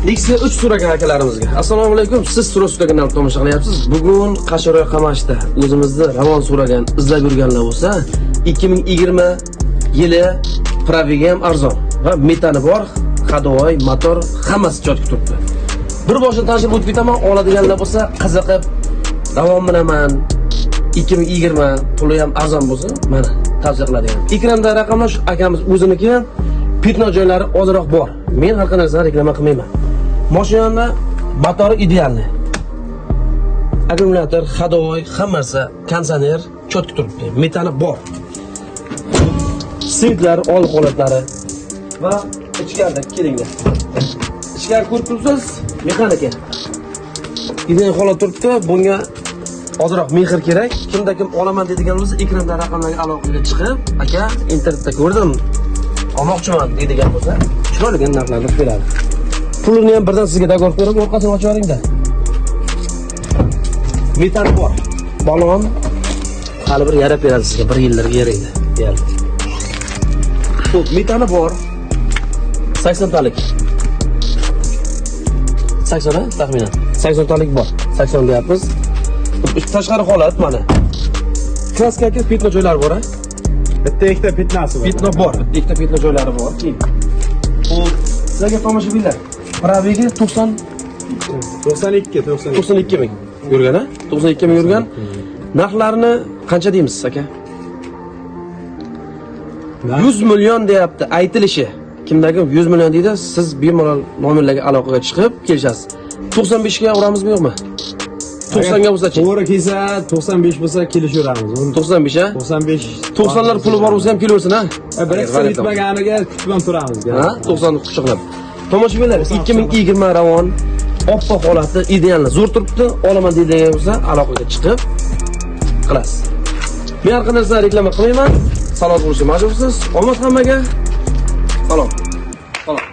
Nexia 3 so'ragan akalarimizga. Assalomu alaykum. Siz Sura so'ragandan tomosha qilyapsiz. Bugun Qashqadaryo Qamashda o'zimizni ravon so'ragan, izlab yurganlar bo'lsa, 2020 yili Praviga ham arzon va metani bor, hadovoy, motor hammasi joyga turibdi. Bir boshdan tanishib o'tib ketaman, oladiganlar bo'lsa, qiziqib ravon minaman 2020 puli ham arzon bo'lsa, mana tavsiya qiladigan. Ekranda raqamlar shu akamiz o'ziniki, pitno joylari ozroq bor. Men har qanday narsa reklama qilmayman. Mashinani motori idealni. Akkumulyator, hadovoy, hammasi, konditsioner cho'tki turibdi. Metani bor. Sintlar, old holatlari va ichkarida kelinglar. Ichkari ko'rib tursiz, mexanika. Ideal holat turibdi. Bunga ozroq mehr kerak. Kimda kim olaman deydigan bo'lsa, ekranda raqamlarga aloqaga chiqib, aka, internetda ko'rdim, olmoqchiman deydigan bo'lsa, chiroyli narxlarni beradi. Pulini ham birdan sizga dogovor berib, orqasini ochib yuboring-da. Metal bor. Balon hali bir yarab beradi sizga, 1 yillarga yaraydi. Deydi. Xo'p, metali bor. 80 talik. 80 taxminan. 80 talik bor. 80 deyapmiz. Tashqari holat mana. Kraskaga pitno joylari bor-a? Bitta ikkita pitnasi bor. Pitno bor. Ikkita pitno joylari bor. Xo'p, sizlarga tomoshabinlar. Praviga 92 ming yurgan-a? 92 ming yurgan. Narxlarini qancha deymiz, aka? 100 million deyapti aytilishi. Kimdagi 100 million deydi, siz bemalol nomerlarga aloqaga chiqib kelishasiz. 95 ga uramizmi yo'qmi? 90 ga bo'lsa-chi? To'g'ri kelsa 95 bo'lsa kelishaveramiz. 95 a? 95. 90lar puli bor bo'lsa ham kelaversin ha. Birinchisi bitmaganiga kutib turamiz. Ha? 90 quchoqlab. Tomoshabinlar 2020 ravon oppoq holati idealni zo'r turibdi. Olaman deydigan bo'lsa aloqaga chiqib qilasiz. Men har qanday narsa reklama qilmayman. Salom bo'lishga majbursiz. Omad hammaga. Salom. Salom.